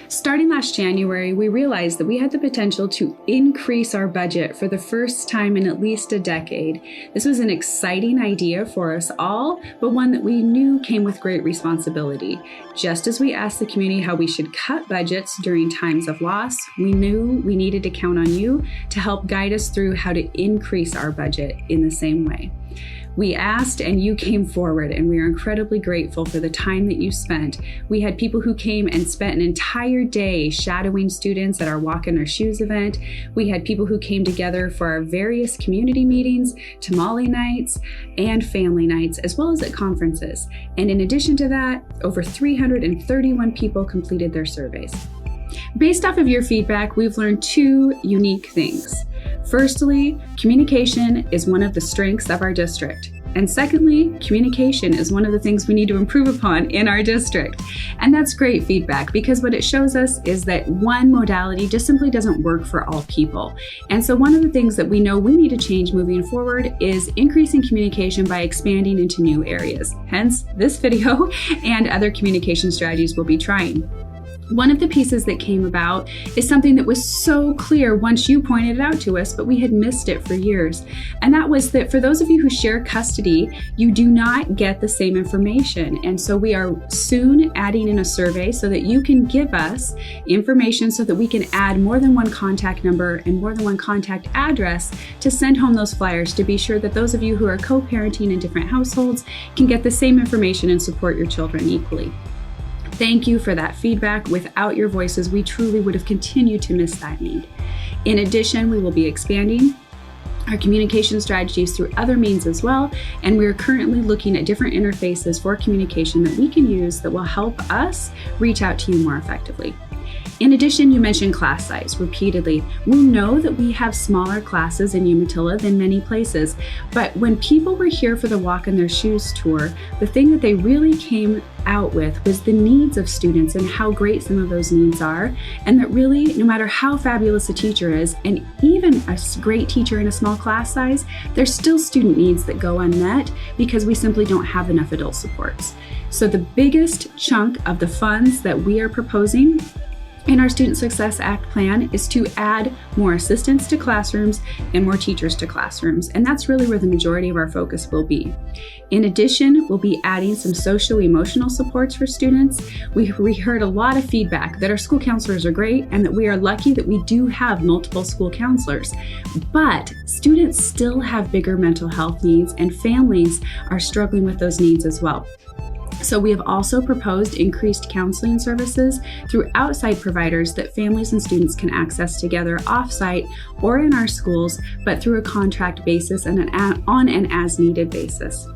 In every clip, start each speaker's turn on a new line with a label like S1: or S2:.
S1: Starting last January, we realized that we had the potential to increase our budget for the first time in at least a decade. This was an exciting idea for us all, but one that we knew came with great responsibility. Just as we asked the community how we should cut budgets during times of loss, we knew we needed to count on you to help guide us through how to increase our budget in the same way. We asked and you came forward, and we are incredibly grateful for the time that you spent. We had people who came and spent an entire day shadowing students at our Walk in Our Shoes event. We had people who came together for our various community meetings, tamale nights, and family nights, as well as at conferences. And in addition to that, over 331 people completed their surveys. Based off of your feedback, we've learned two unique things. Firstly, communication is one of the strengths of our district. And secondly, communication is one of the things we need to improve upon in our district. And that's great feedback, because what it shows us is that one modality just simply doesn't work for all people. And so one of the things that we know we need to change moving forward is increasing communication by expanding into new areas. Hence this video and other communication strategies we'll be trying. One of the pieces that came about is something that was so clear once you pointed it out to us, but we had missed it for years. And that was that for those of you who share custody, you do not get the same information. And so we are soon adding in a survey so that you can give us information so that we can add more than one contact number and more than one contact address to send home those flyers, to be sure that those of you who are co-parenting in different households can get the same information and support your children equally. Thank you for that feedback. Without your voices, we truly would have continued to miss that need. In addition, we will be expanding our communication strategies through other means as well, and we are currently looking at different interfaces for communication that we can use that will help us reach out to you more effectively. In addition, you mentioned class size repeatedly. We know that we have smaller classes in Umatilla than many places, but when people were here for the Walk in Their Shoes tour, the thing that they really came out with was the needs of students and how great some of those needs are, and that really, no matter how fabulous a teacher is, and even a great teacher in a small class size, there's still student needs that go unmet because we simply don't have enough adult supports. So the biggest chunk of the funds that we are proposing in our Student Success Act plan is to add more assistants to classrooms and more teachers to classrooms. And that's really where the majority of our focus will be. In addition, we'll be adding some socio-emotional supports for students. We heard a lot of feedback that our school counselors are great and that we are lucky that we do have multiple school counselors. But students still have bigger mental health needs, and families are struggling with those needs as well. So we have also proposed increased counseling services through outside providers that families and students can access together off-site or in our schools, but through a contract basis and on an as-needed basis.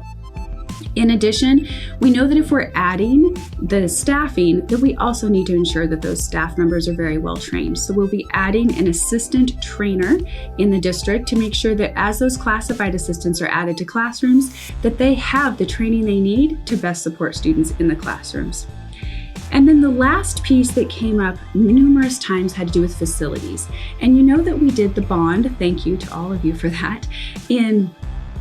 S1: In addition, we know that if we're adding the staffing, that we also need to ensure that those staff members are very well trained. So we'll be adding an assistant trainer in the district to make sure that as those classified assistants are added to classrooms, that they have the training they need to best support students in the classrooms. And then the last piece that came up numerous times had to do with facilities. And you know that we did the bond, thank you to all of you for that,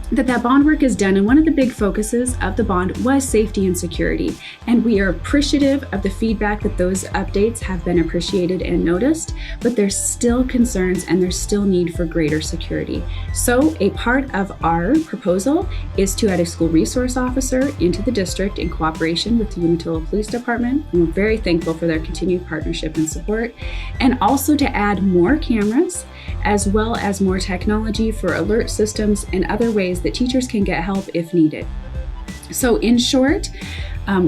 S1: that bond work is done, and one of the big focuses of the bond was safety and security. And we are appreciative of the feedback that those updates have been appreciated and noticed, but there's still concerns and there's still need for greater security. So a part of our proposal is to add a school resource officer into the district in cooperation with the Umatilla Police Department, and we're very thankful for their continued partnership and support, and also to add more cameras as well as more technology for alert systems and other ways that teachers can get help if needed. So in short,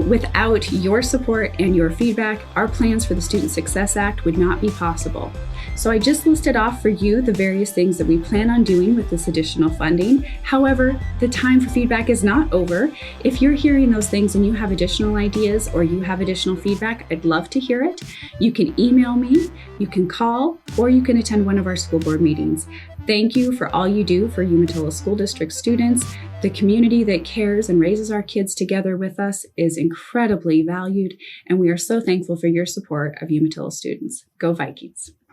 S1: without your support and your feedback, our plans for the Student Success Act would not be possible. So I just listed off for you the various things that we plan on doing with this additional funding. However, the time for feedback is not over. If you're hearing those things and you have additional ideas or you have additional feedback, I'd love to hear it. You can email me, you can call, or you can attend one of our school board meetings. Thank you for all you do for Umatilla School District students. The community that cares and raises our kids together with us is incredibly valued, and we are so thankful for your support of Umatilla students. Go Vikings!